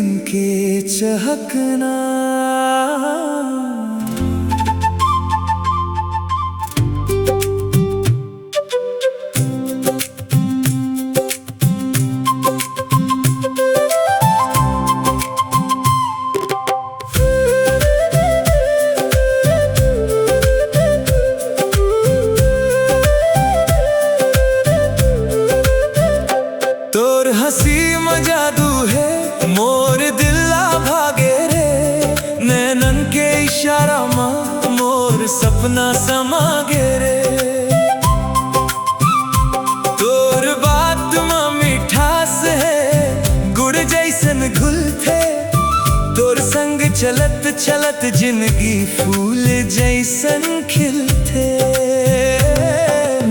चिरगुन के चहकना। तोर हंसी में जादू है, मोर दिला भागे रे। नैनन के इशारा में मोर सपना समा गे रे। तोर बात में मिठास है, गुड़ जैसन घुल थे। तोर संग चलत चलत जिंदगी फूल जैसन खिलते।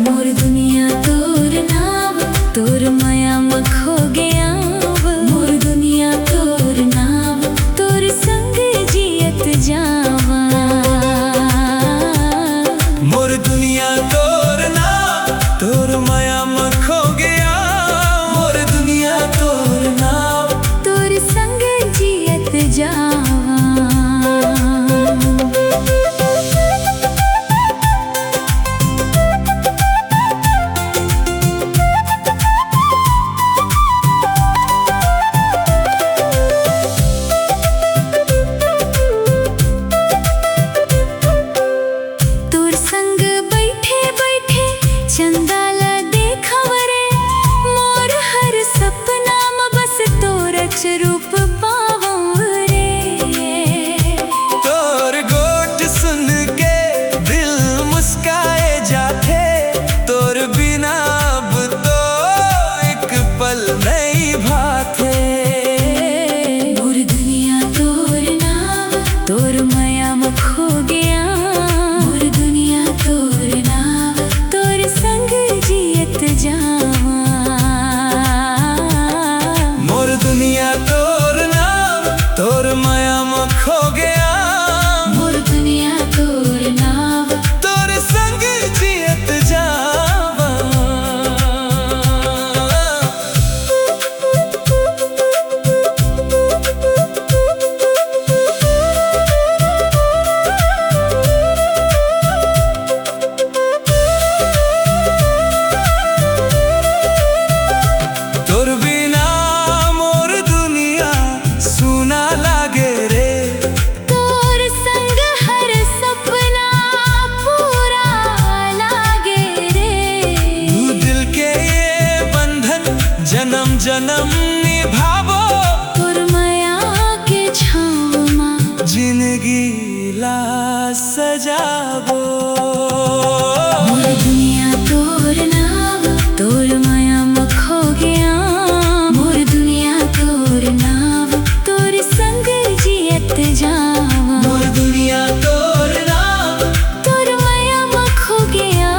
मोर दुनिया तोर नाम, तोर माया में खो गया। मोर दुनिया तोर नाम, तोर संग जियत जावा। मोर दुनिया तोर नाम, तोर माया में खो गया। मोर दुनिया तोर नाम, तोर संग जियत जावा। चंदाला देखवरे मोर हर सपना में बस तोरच रूप पावरे। तोर गोट सुन के दिल मुस्काए जाते। तोर बिना अब तो एक पल नहीं भाते। मोर दुनिया तोर नाम, तोर माया में खो गया। मोर दुनिया तोर नाम, तोर संग जियत जावा। मोर दुनिया तोर नाम, तोर माया में खो गया। मोर दुनिया तोर नाम, तोर संग जियत जावा। तोर बिना मोर दुनिया सुना लागे रे। तोर संग हर सपना पूरा लागे रे। तू दिल के ये बंधन जन्म जन्म निभावो। तोर माया के छाँव में जिंदगी ला सजावो। मोर दुनिया तोर नाम, तोर माया में खो गया। मोर दुनिया तोर नाम, तोर संग जियत जावा। मोर दुनिया तोर नाम, तोर माया में खो गया।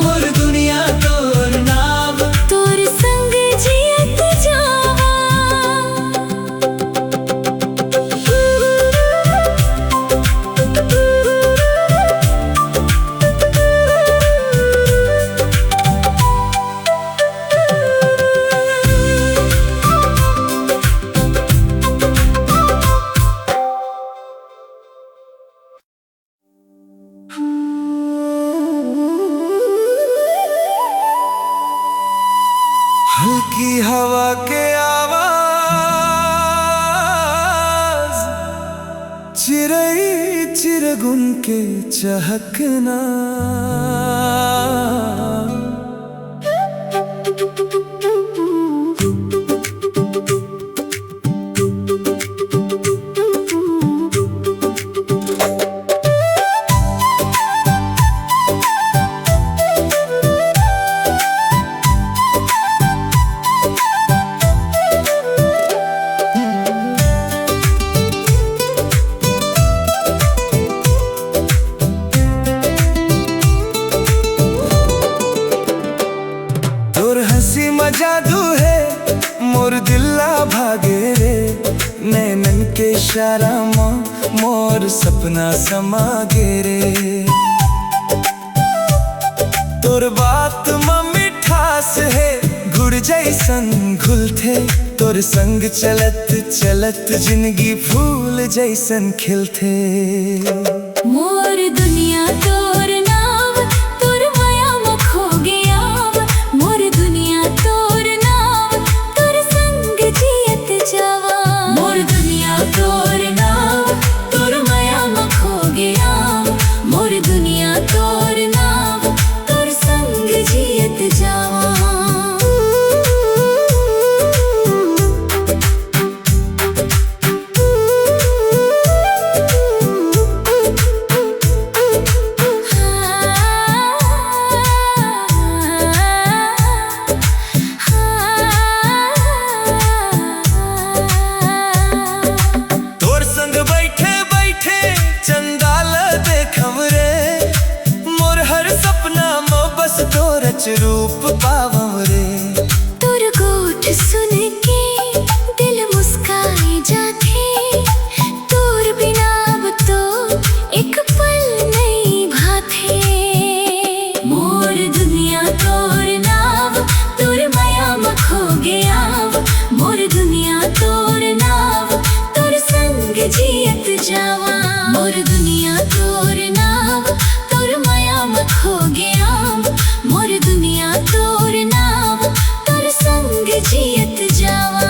मोर दुनिया तोर नाम, तोर संग जियत जावा। हल्की हवा के आवाज, चिरई चिरगुन के चहकना। जादू है, मोर दिला भागे रे। नैनन के इशारा में मोर सपना समा गे रे। तोर बात में मिठास है, गुड़ जैसन घुलथे तोर संग चलत चलत जिंदगी फूल जैसन खिलथे। मोर दुनिया तोर नाव तोर माया में खो गया। मोर दुनिया तोर नाव तोर संग जियत जावा। मोर दुनिया तोर नाव तोर माया में खो गया। मोर दुनिया तोर नाव तोर संग जियत जावा। रूप पावम रे तोर गोठ सुन के दिल मुस्काए जाथे। तोर बिना अब तो एक पल नहीं भाथे। मोर दुनिया तोर नाव तोर माया में खो गया। मोर दुनिया तोर नाव तोर संग जियत जावा। मोर दुनिया तोर नाव तोर माया में खो गया। मोर दुनिया तोर नाव तोर संग जियत जावा।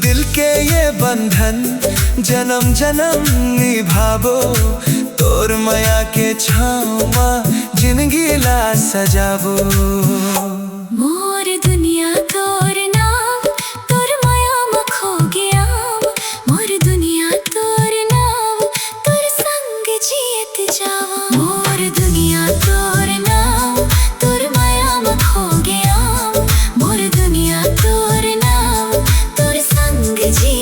दिल के ये बंधन जन्म जन्म निभाबो। तोर माया के छाँव जिंदगी ला सजाबो। मोर दुनिया तोर नाव तोर माया में खो गया। मोर दुनिया तोर नाव तोर संग जियत जावा। मोर दुनिया तोर नाव तोर माया में खो गया। मोर दुनिया तोर नाव तोर संग जियत